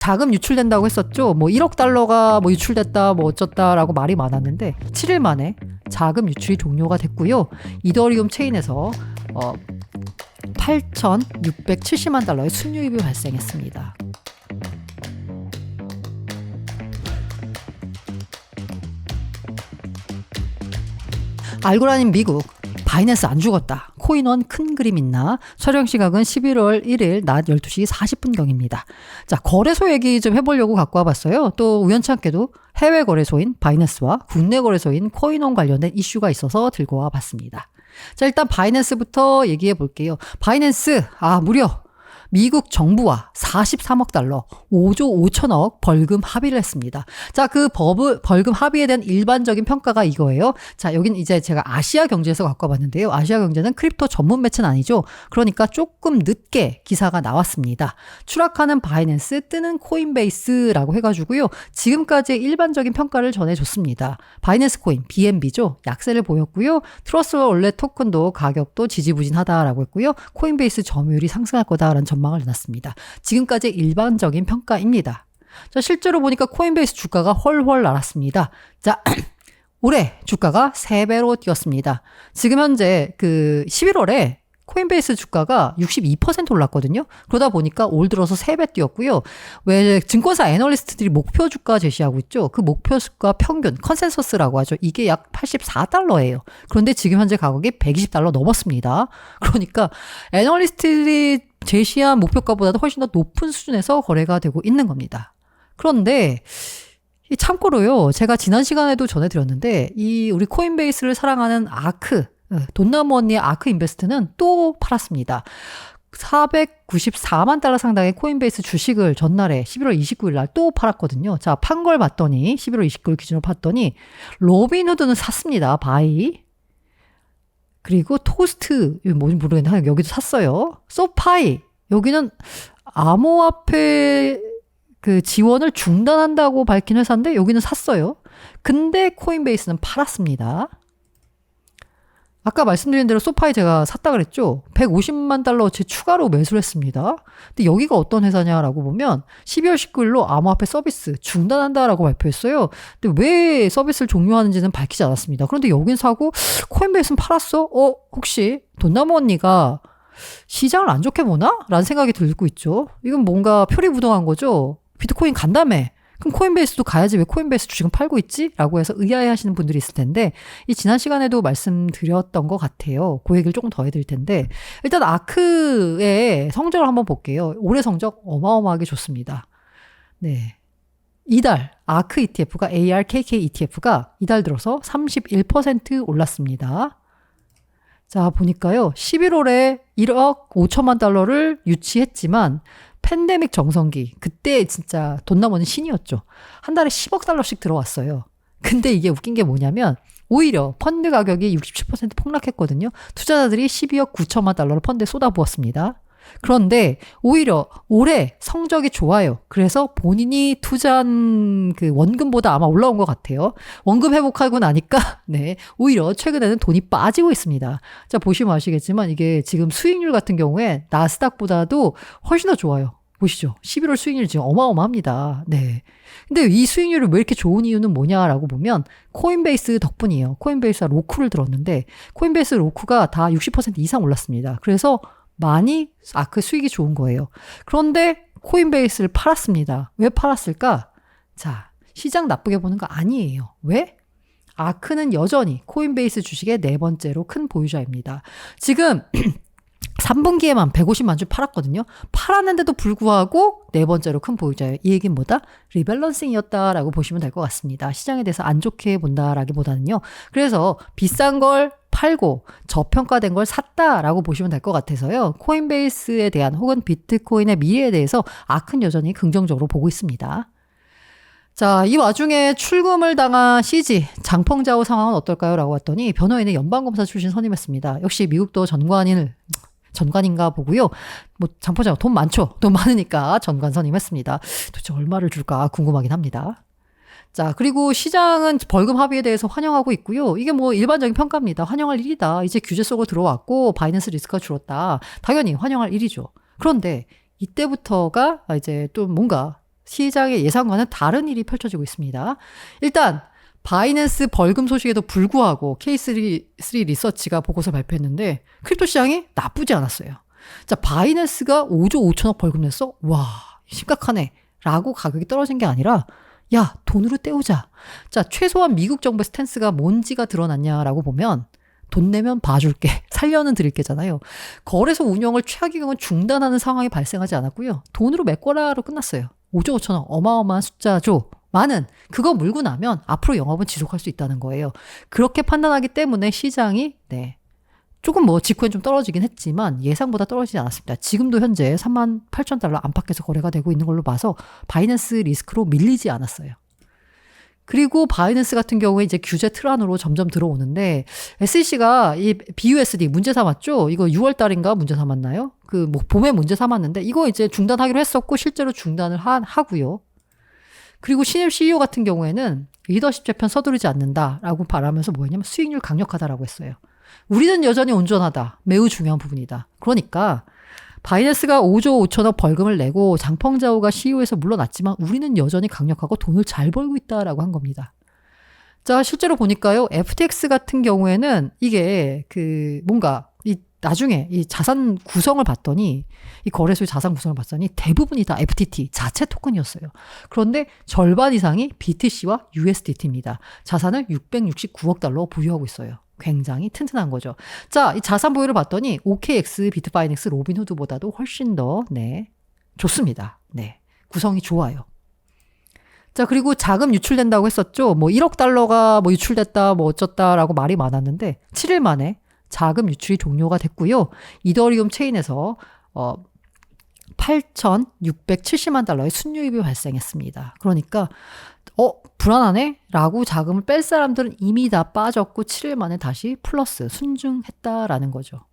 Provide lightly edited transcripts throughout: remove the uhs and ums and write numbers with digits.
자금 유출된다고 했었죠. 뭐 1억 달러가 뭐 유출됐다, 뭐 어쩌다라고 말이 많았는데 7일 만에 자금 유출이 종료가 됐고요. 이더리움 체인에서 8,670만 달러의 순유입이 발생했습니다. 알고라님 미국 바이낸스 안 죽었다. 코인원 큰 그림 있나? 촬영 시각은 11월 1일 낮 12시 40분경입니다. 자, 거래소 얘기 좀 해보려고 갖고 와봤어요. 또 우연찮게도 해외 거래소인 바이낸스와 국내 거래소인 코인원 관련된 이슈가 있어서 들고 와봤습니다. 자, 일단 바이낸스부터 얘기해 볼게요. 바이낸스, 무려 미국 정부와 43억 달러, 5조 5천억 벌금 합의를 했습니다. 자, 그 벌금 합의에 대한 일반적인 평가가 이거예요. 자, 여긴 이제 제가 아시아 경제에서 갖고 와봤는데요. 아시아 경제는 크립토 전문 매체는 아니죠. 그러니까 조금 늦게 기사가 나왔습니다. 추락하는 바이낸스, 뜨는 코인베이스라고 해가지고요. 지금까지의 일반적인 평가를 전해줬습니다. 바이낸스 코인, BNB죠. 약세를 보였고요. 트러스트 원래 토큰도 가격도 지지부진하다라고 했고요. 코인베이스 점유율이 상승할 거다라는 전망을 내놨습니다. 지금까지 일반적인 평가입니다. 자, 실제로 보니까 코인베이스 주가가 훨훨 날았습니다. 자, 올해 주가가 3배로 뛰었습니다. 지금 현재 11월에 코인베이스 주가가 62% 올랐거든요. 그러다 보니까 올 들어서 3배 뛰었고요. 왜 증권사 애널리스트들이 목표 주가 제시하고 있죠. 그 목표 주가 평균, 컨센서스라고 하죠. 이게 약 84달러예요. 그런데 지금 현재 가격이 120달러 넘었습니다. 그러니까 애널리스트들이 제시한 목표가보다도 훨씬 더 높은 수준에서 거래가 되고 있는 겁니다. 그런데 참고로요, 제가 지난 시간에도 전해드렸는데 우리 코인베이스를 사랑하는 아크, 돈나무 언니의 아크 인베스트는 또 팔았습니다. 494만 달러 상당의 코인베이스 주식을 전날에 11월 29일 날 또 팔았거든요. 자, 판 걸 봤더니 11월 29일 기준으로 봤더니 로빈후드는 샀습니다. 바이. 그리고 토스트, 뭔지 모르겠는데 여기도 샀어요. 소파이, 여기는 암호화폐 지원을 중단한다고 밝힌 회사인데 여기는 샀어요. 근데 코인베이스는 팔았습니다. 아까 말씀드린 대로 소파이 제가 샀다 그랬죠. 150만 달러어치 추가로 매수를 했습니다. 근데 여기가 어떤 회사냐라고 보면 12월 19일로 암호화폐 서비스 중단한다라고 발표했어요. 근데 왜 서비스를 종료하는지는 밝히지 않았습니다. 그런데 여긴 사고 코인베이스는 팔았어? 혹시 돈나무 언니가 시장을 안 좋게 보나? 라는 생각이 들고 있죠. 이건 뭔가 표리부동한 거죠. 비트코인 간다며. 그럼 코인베이스도 가야지 왜 코인베이스 주식은 팔고 있지? 라고 해서 의아해 하시는 분들이 있을 텐데, 지난 시간에도 말씀드렸던 것 같아요. 그 얘기를 조금 더 해드릴 텐데, 일단 아크의 성적을 한번 볼게요. 올해 성적 어마어마하게 좋습니다. 네. 이달 아크 ETF가 ARKK ETF가 이달 들어서 31% 올랐습니다. 자, 보니까요. 11월에 1억 5천만 달러를 유치했지만 팬데믹 정성기, 그때 진짜 돈나무는 신이었죠. 한 달에 10억 달러씩 들어왔어요. 근데 이게 웃긴 게 뭐냐면 오히려 펀드 가격이 67% 폭락했거든요. 투자자들이 12억 9천만 달러를 펀드에 쏟아부었습니다. 그런데 오히려 올해 성적이 좋아요. 그래서 본인이 투자한 원금보다 아마 올라온 것 같아요. 원금 회복하고 나니까 네, 오히려 최근에는 돈이 빠지고 있습니다. 자, 보시면 아시겠지만 이게 지금 수익률 같은 경우에 나스닥보다도 훨씬 더 좋아요. 보시죠. 11월 수익률 지금 어마어마합니다. 네. 근데 이 수익률이 왜 이렇게 좋은 이유는 뭐냐라고 보면 코인베이스 덕분이에요. 코인베이스가 로쿠를 들었는데 코인베이스 로쿠가 다 60% 이상 올랐습니다. 그래서 많이 아크 수익이 좋은 거예요. 그런데 코인베이스를 팔았습니다. 왜 팔았을까? 자, 시장 나쁘게 보는 거 아니에요. 왜? 아크는 여전히 코인베이스 주식의 4번째로 큰 보유자입니다. 지금 3분기에만 150만 주 팔았거든요. 팔았는데도 불구하고 4번째로 큰 보유자예요. 이 얘기는 뭐다? 리밸런싱이었다라고 보시면 될 것 같습니다. 시장에 대해서 안 좋게 본다라기보다는요. 그래서 비싼 걸 팔고 저평가된 걸 샀다라고 보시면 될 것 같아서요. 코인베이스에 대한 혹은 비트코인의 미래에 대해서 아크는 여전히 긍정적으로 보고 있습니다. 자, 이 와중에 출금을 당한 CG 장펑자오 상황은 어떨까요? 라고 했더니 변호인의 연방검사 출신 선임했습니다. 역시 미국도 전관인가 보고요. 뭐 장포자오 돈 많죠. 돈 많으니까 전관 선임했습니다. 도대체 얼마를 줄까 궁금하긴 합니다. 자, 그리고 시장은 벌금 합의에 대해서 환영하고 있고요. 이게 뭐 일반적인 평가입니다. 환영할 일이다. 이제 규제 속으로 들어왔고 바이낸스 리스크가 줄었다. 당연히 환영할 일이죠. 그런데 이때부터가 이제 또 뭔가 시장의 예상과는 다른 일이 펼쳐지고 있습니다. 일단 바이낸스 벌금 소식에도 불구하고 K3 리서치가 보고서 발표했는데 크립토 시장이 나쁘지 않았어요. 자, 바이낸스가 5조 5천억 벌금 냈어? 와, 심각하네. 라고 가격이 떨어진 게 아니라 야, 돈으로 때우자. 자, 최소한 미국 정부의 스탠스가 뭔지가 드러났냐라고 보면 돈 내면 봐줄게. 살려는 드릴게잖아요. 거래소 운영을 최악의 경우 중단하는 상황이 발생하지 않았고요. 돈으로 메꿔라로 끝났어요. 5조 5천억 어마어마한 숫자죠. 많은 그거 물고 나면 앞으로 영업은 지속할 수 있다는 거예요. 그렇게 판단하기 때문에 시장이 조금 직후엔 좀 떨어지긴 했지만 예상보다 떨어지지 않았습니다. 지금도 현재 38,000달러 안팎에서 거래가 되고 있는 걸로 봐서 바이낸스 리스크로 밀리지 않았어요. 그리고 바이낸스 같은 경우에 이제 규제 틀 안으로 점점 들어오는데 SEC가 이 BUSD 문제 삼았죠? 이거 6월 달인가 문제 삼았나요? 봄에 문제 삼았는데 이거 이제 중단하기로 했었고 실제로 중단을 하고요. 그리고 신입 CEO 같은 경우에는 리더십 재편 서두르지 않는다라고 바라면서 뭐였냐면 수익률 강력하다라고 했어요. 우리는 여전히 온전하다. 매우 중요한 부분이다. 그러니까 바이낸스가 5조 5천억 벌금을 내고 장펑자오가 CEO에서 물러났지만 우리는 여전히 강력하고 돈을 잘 벌고 있다라고 한 겁니다. 자, 실제로 보니까요. FTX 같은 경우에는 이게 나중에 이 자산 구성을 봤더니 이 거래소의 자산 구성을 봤더니 대부분이 다 FTT 자체 토큰이었어요. 그런데 절반 이상이 BTC와 USDT입니다. 자산을 669억 달러 보유하고 있어요. 굉장히 튼튼한 거죠. 자, 이 자산 보유를 봤더니 OKX, 비트파이넥스, 로빈후드보다도 훨씬 더 좋습니다. 구성이 좋아요. 자, 그리고 자금 유출된다고 했었죠. 1억 달러가 유출됐다, 어쩌다라고 말이 많았는데 7일 만에 자금 유출이 종료가 됐고요. 이더리움 체인에서 8,670만 달러의 순유입이 발생했습니다. 그러니까 불안하네? 라고 자금을 뺄 사람들은 이미 다 빠졌고 7일 만에 다시 플러스 순증했다라는 거죠.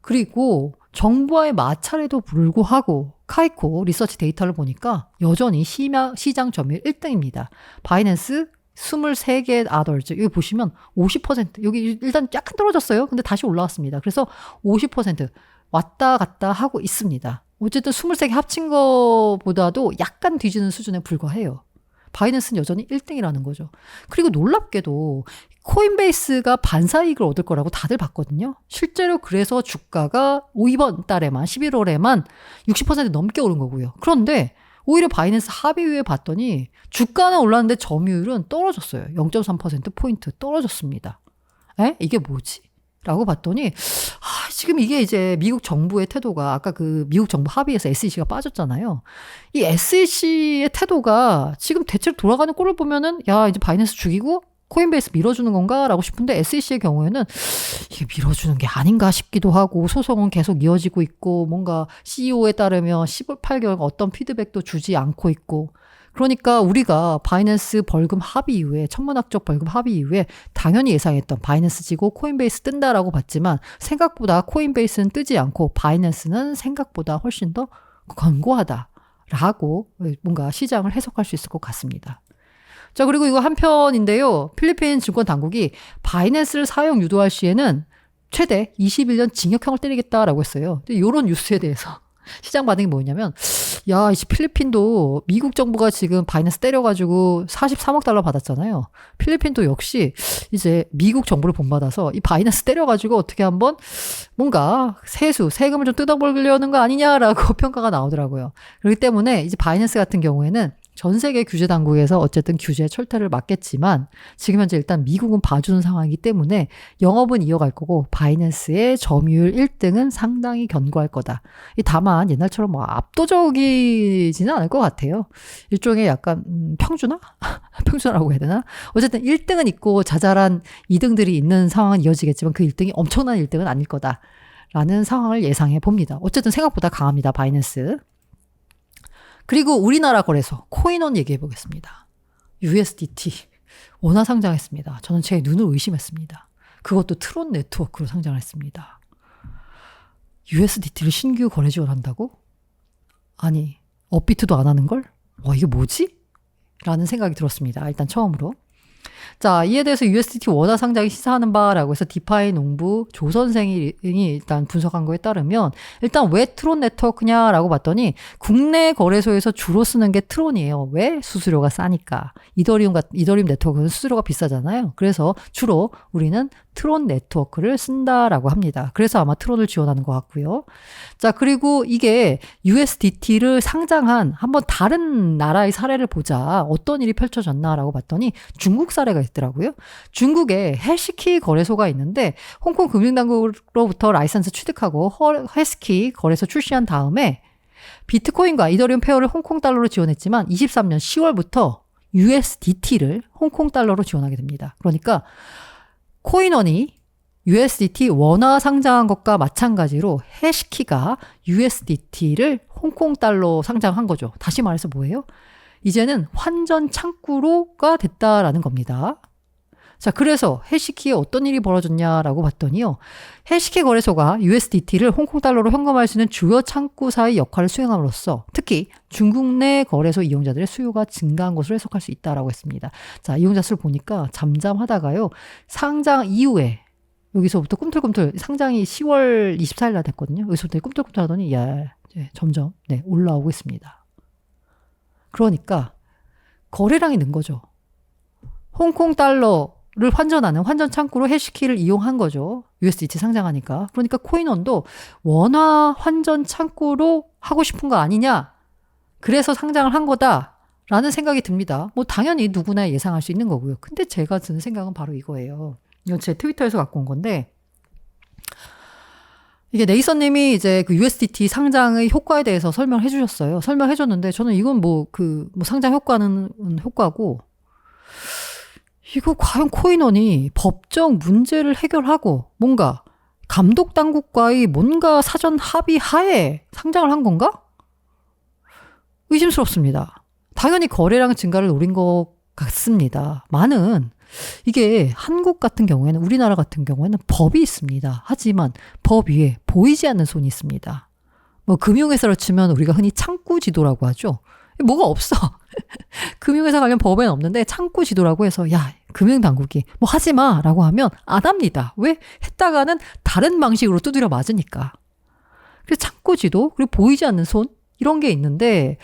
그리고 정부와의 마찰에도 불구하고 카이코 리서치 데이터를 보니까 여전히 시장 점유율 1등입니다. 바이낸스 23개 아더즈 여기 보시면 50% 여기 일단 약간 떨어졌어요. 근데 다시 올라왔습니다. 그래서 50% 왔다 갔다 하고 있습니다. 어쨌든 23개 합친 것보다도 약간 뒤지는 수준에 불과해요. 바이낸스는 여전히 1등이라는 거죠. 그리고 놀랍게도 코인베이스가 반사이익을 얻을 거라고 다들 봤거든요. 실제로 그래서 주가가 이번 달에만 11월에만 60% 넘게 오른 거고요. 그런데 오히려 바이낸스 합의 후에 봤더니 주가는 올랐는데 점유율은 떨어졌어요. 0.3%포인트 떨어졌습니다. 이게 뭐지? 라고 봤더니 지금 이게 이제 미국 정부의 태도가 아까 미국 정부 합의에서 SEC가 빠졌잖아요. 이 SEC의 태도가 지금 대체로 돌아가는 꼴을 보면은 야 이제 바이낸스 죽이고 코인베이스 밀어주는 건가? 라고 싶은데 SEC의 경우에는 이게 밀어주는 게 아닌가 싶기도 하고 소송은 계속 이어지고 있고 뭔가 CEO에 따르면 18개월 어떤 피드백도 주지 않고 있고 그러니까 우리가 바이낸스 벌금 합의 이후에 천문학적 벌금 합의 이후에 당연히 예상했던 바이낸스 지고 코인베이스 뜬다라고 봤지만 생각보다 코인베이스는 뜨지 않고 바이낸스는 생각보다 훨씬 더 견고하다라고 뭔가 시장을 해석할 수 있을 것 같습니다. 자, 그리고 이거 한편인데요. 필리핀 증권 당국이 바이낸스를 사용 유도할 시에는 최대 21년 징역형을 때리겠다라고 했어요. 이런 뉴스에 대해서 시장 반응이 뭐였냐면 야, 이제 필리핀도 미국 정부가 지금 바이낸스 때려가지고 43억 달러 받았잖아요. 필리핀도 역시 이제 미국 정부를 본받아서 이 바이낸스 때려가지고 어떻게 한번 뭔가 세금을 좀 뜯어버리려는 거 아니냐라고 평가가 나오더라고요. 그렇기 때문에 이제 바이낸스 같은 경우에는 전 세계 규제 당국에서 어쨌든 규제 철퇴를 막겠지만 지금 현재 일단 미국은 봐주는 상황이기 때문에 영업은 이어갈 거고 바이낸스의 점유율 1등은 상당히 견고할 거다. 다만 옛날처럼 압도적이지는 않을 것 같아요. 일종의 약간 평준화? 평준화라고 해야 되나? 어쨌든 1등은 있고 자잘한 2등들이 있는 상황은 이어지겠지만 그 1등이 엄청난 1등은 아닐 거다라는 상황을 예상해 봅니다. 어쨌든 생각보다 강합니다. 바이낸스. 그리고 우리나라 거래소 코인원 얘기해 보겠습니다. USDT 원화 상장했습니다. 저는 제 눈을 의심했습니다. 그것도 트론 네트워크로 상장했습니다. USDT를 신규 거래 지원한다고? 아니 업비트도 안 하는 걸? 이게 뭐지? 라는 생각이 들었습니다. 일단 처음으로. 자, 이에 대해서 USDT 원화 상장이 시사하는 바라고 해서 디파이 농부 조 선생이 일단 분석한 거에 따르면 일단 왜 트론 네트워크냐라고 봤더니 국내 거래소에서 주로 쓰는 게 트론이에요. 왜? 수수료가 싸니까. 이더리움 네트워크는 수수료가 비싸잖아요. 그래서 주로 우리는 트론 네트워크를 쓴다라고 합니다. 그래서 아마 트론을 지원하는 것 같고요. 자, 그리고 이게 USDT를 상장한 한번 다른 나라의 사례를 보자. 어떤 일이 펼쳐졌나라고 봤더니 중국 사례가 있더라고요. 중국에 해시키 거래소가 있는데 홍콩 금융당국으로부터 라이선스 취득하고 해시키 거래소 출시한 다음에 비트코인과 이더리움 페어를 홍콩 달러로 지원했지만 23년 10월부터 USDT를 홍콩 달러로 지원하게 됩니다. 그러니까 코인원이 USDT 원화 상장한 것과 마찬가지로 해시키가 USDT를 홍콩 달러 상장한 거죠. 다시 말해서 뭐예요? 이제는 환전 창구로가 됐다라는 겁니다. 자, 그래서 해시키에 어떤 일이 벌어졌냐라고 봤더니요. 해시키 거래소가 USDT를 홍콩 달러로 현금화할 수 있는 주요 창구사의 역할을 수행함으로써 특히 중국 내 거래소 이용자들의 수요가 증가한 것으로 해석할 수 있다라고 했습니다. 자, 이용자 수를 보니까 잠잠하다가요. 상장 이후에 여기서부터 꿈틀꿈틀 상장이 10월 24일 날 됐거든요. 여기서부터 꿈틀꿈틀 하더니 이제 점점 올라오고 있습니다. 그러니까 거래량이 는 거죠. 홍콩 달러를 환전하는 환전 창구로 해시키를 이용한 거죠. USDT 상장하니까. 그러니까 코인원도 원화 환전 창구로 하고 싶은 거 아니냐. 그래서 상장을 한 거다라는 생각이 듭니다. 뭐 당연히 누구나 예상할 수 있는 거고요. 근데 제가 드는 생각은 바로 이거예요. 이건 제 트위터에서 갖고 온 건데 이게 네이선님이 이제 그 USDT 상장의 효과에 대해서 설명해 주셨어요. 설명해 줬는데 저는 이건 뭐 상장 효과는 효과고 이거 과연 코인원이 법적 문제를 해결하고 뭔가 감독 당국과의 뭔가 사전 합의 하에 상장을 한 건가? 의심스럽습니다. 당연히 거래량 증가를 노린 것 같습니다. 이게 한국 같은 경우에는 우리나라 같은 경우에는 법이 있습니다. 하지만 법 위에 보이지 않는 손이 있습니다. 뭐 금융회사로 치면 우리가 흔히 창구 지도라고 하죠. 뭐가 없어. 금융회사 관련 법에는 없는데 창구 지도라고 해서 금융당국이 뭐 하지 마라고 하면 안 합니다. 왜? 했다가는 다른 방식으로 두드려 맞으니까. 그래서 창구 지도 그리고 보이지 않는 손 이런 게 있는데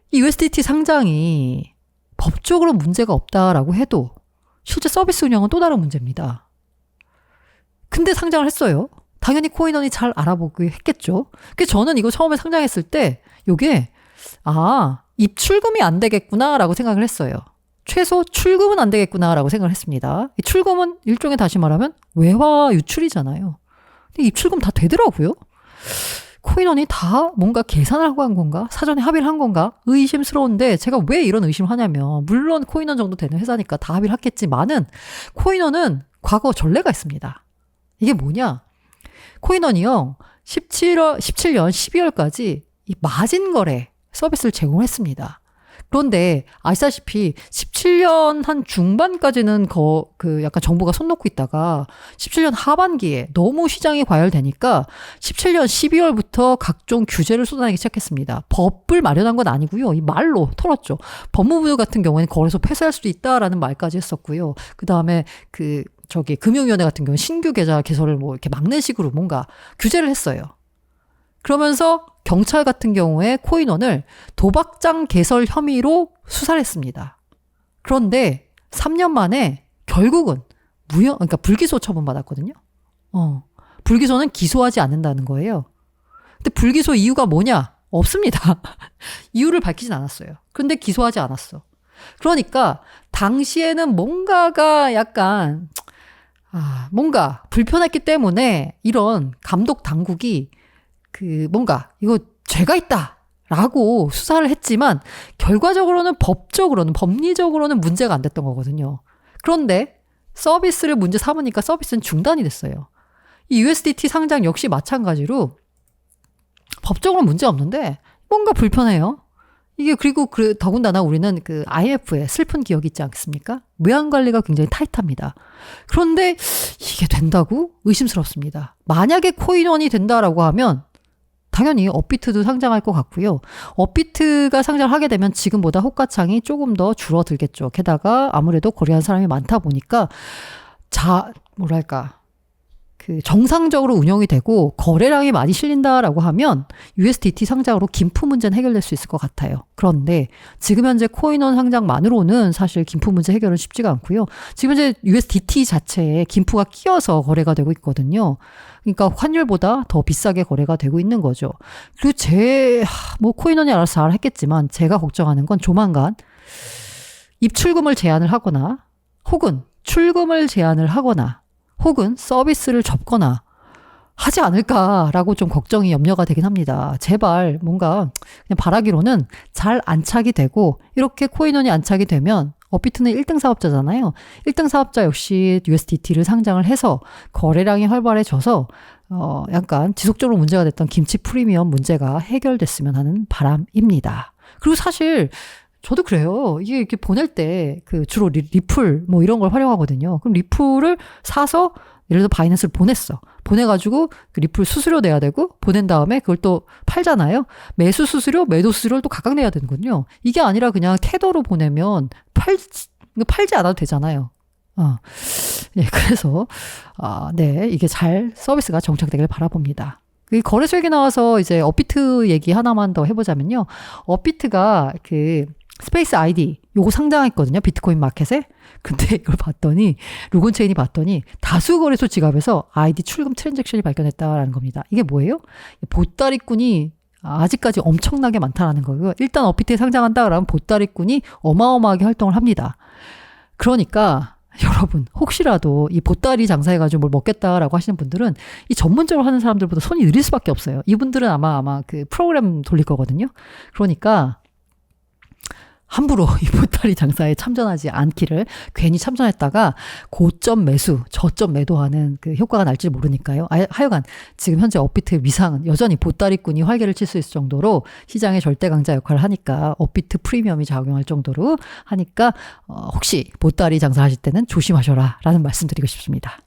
이 USDT 상장이 법적으로 문제가 없다라고 해도 실제 서비스 운영은 또 다른 문제입니다. 근데 상장을 했어요. 당연히 코인원이 잘 알아보고 했겠죠. 그래서 저는 이거 처음에 상장했을 때 이게 입출금이 안 되겠구나라고 생각을 했어요. 최소 출금은 안 되겠구나라고 생각을 했습니다. 이 출금은 일종의 다시 말하면 외화 유출이잖아요. 근데 입출금 다 되더라고요. 코인원이 다 뭔가 계산을 하고 한 건가? 사전에 합의를 한 건가? 의심스러운데 제가 왜 이런 의심을 하냐면 물론 코인원 정도 되는 회사니까 다 합의를 했겠지만은 코인원은 과거 전례가 있습니다. 이게 뭐냐? 코인원이요. 17년 12월까지 이 마진 거래 서비스를 제공했습니다. 그런데 아시다시피 17년 한 중반까지는 약간 정부가 손 놓고 있다가 17년 하반기에 너무 시장이 과열되니까 17년 12월부터 각종 규제를 쏟아내기 시작했습니다. 법을 마련한 건 아니고요. 이 말로 털었죠. 법무부 같은 경우에는 거래소 폐쇄할 수도 있다라는 말까지 했었고요. 그 다음에 금융위원회 같은 경우는 신규 계좌 개설을 뭐 이렇게 막는 식으로 뭔가 규제를 했어요. 그러면서 경찰 같은 경우에 코인원을 도박장 개설 혐의로 수사를 했습니다. 그런데 3년 만에 결국은 그러니까 불기소 처분받았거든요. 불기소는 기소하지 않는다는 거예요. 근데 불기소 이유가 뭐냐? 없습니다. 이유를 밝히진 않았어요. 그런데 기소하지 않았어. 그러니까 당시에는 뭔가가 약간 뭔가 불편했기 때문에 이런 감독 당국이 이거 죄가 있다라고 수사를 했지만 결과적으로는 법리적으로는 문제가 안 됐던 거거든요. 그런데 서비스를 문제 삼으니까 서비스는 중단이 됐어요. 이 USDT 상장 역시 마찬가지로 법적으로는 문제 없는데 뭔가 불편해요. 이게 그리고 더군다나 우리는 IMF의 슬픈 기억이 있지 않습니까? 외환 관리가 굉장히 타이트합니다. 그런데 이게 된다고? 의심스럽습니다. 만약에 코인원이 된다라고 하면 당연히 업비트도 상장할 것 같고요. 업비트가 상장을 하게 되면 지금보다 호가창이 조금 더 줄어들겠죠. 게다가 아무래도 거래하는 사람이 많다 보니까 뭐랄까. 정상적으로 운영이 되고 거래량이 많이 실린다라고 하면 USDT 상장으로 김프 문제는 해결될 수 있을 것 같아요. 그런데 지금 현재 코인원 상장만으로는 사실 김프 문제 해결은 쉽지가 않고요. 지금 현재 USDT 자체에 김프가 끼어서 거래가 되고 있거든요. 그러니까 환율보다 더 비싸게 거래가 되고 있는 거죠. 그리고 코인원이 알아서 잘 했겠지만 제가 걱정하는 건 조만간 입출금을 제한을 하거나 혹은 출금을 제한을 하거나 혹은 서비스를 접거나 하지 않을까라고 좀 걱정이 염려가 되긴 합니다. 제발 뭔가 그냥 바라기로는 잘 안착이 되고 이렇게 코인원이 안착이 되면 업비트는 1등 사업자잖아요. 1등 사업자 역시 USDT를 상장을 해서 거래량이 활발해져서 약간 지속적으로 문제가 됐던 김치 프리미엄 문제가 해결됐으면 하는 바람입니다. 그리고 사실 저도 그래요. 이게 이렇게 보낼 때 주로 리플 뭐 이런 걸 활용하거든요. 그럼 리플을 사서 예를 들어 바이낸스를 보냈어. 보내가지고 리플 수수료 내야 되고 보낸 다음에 그걸 또 팔잖아요. 매수 수수료, 매도 수수료를 또 각각 내야 되는군요. 이게 아니라 그냥 테더로 보내면 팔지 않아도 되잖아요. 네, 그래서 네, 이게 잘 서비스가 정착되길 바라봅니다. 거래소 얘기 나와서 이제 업비트 얘기 하나만 더 해보자면요. 업비트가 스페이스 아이디 요거 상장했거든요. 비트코인 마켓에. 근데 이걸 봤더니 로건체인이 봤더니 다수 거래소 지갑에서 아이디 출금 트랜잭션이 발견했다라는 겁니다. 이게 뭐예요? 보따리꾼이 아직까지 엄청나게 많다라는 거고요. 일단 업비트에 상장한다 그러면 보따리꾼이 어마어마하게 활동을 합니다. 그러니까 여러분 혹시라도 이 보따리 장사해가지고 뭘 먹겠다라고 하시는 분들은 이 전문적으로 하는 사람들보다 손이 느릴 수밖에 없어요. 이분들은 아마 프로그램 돌릴 거거든요. 그러니까 함부로 이 보따리 장사에 참전하지 않기를, 괜히 참전했다가 고점 매수, 저점 매도하는 효과가 날지 모르니까요. 하여간 지금 현재 업비트의 위상은 여전히 보따리꾼이 활개를 칠 수 있을 정도로 시장의 절대 강자 역할을 하니까 업비트 프리미엄이 작용할 정도로 하니까 혹시 보따리 장사하실 때는 조심하셔라 라는 말씀 드리고 싶습니다.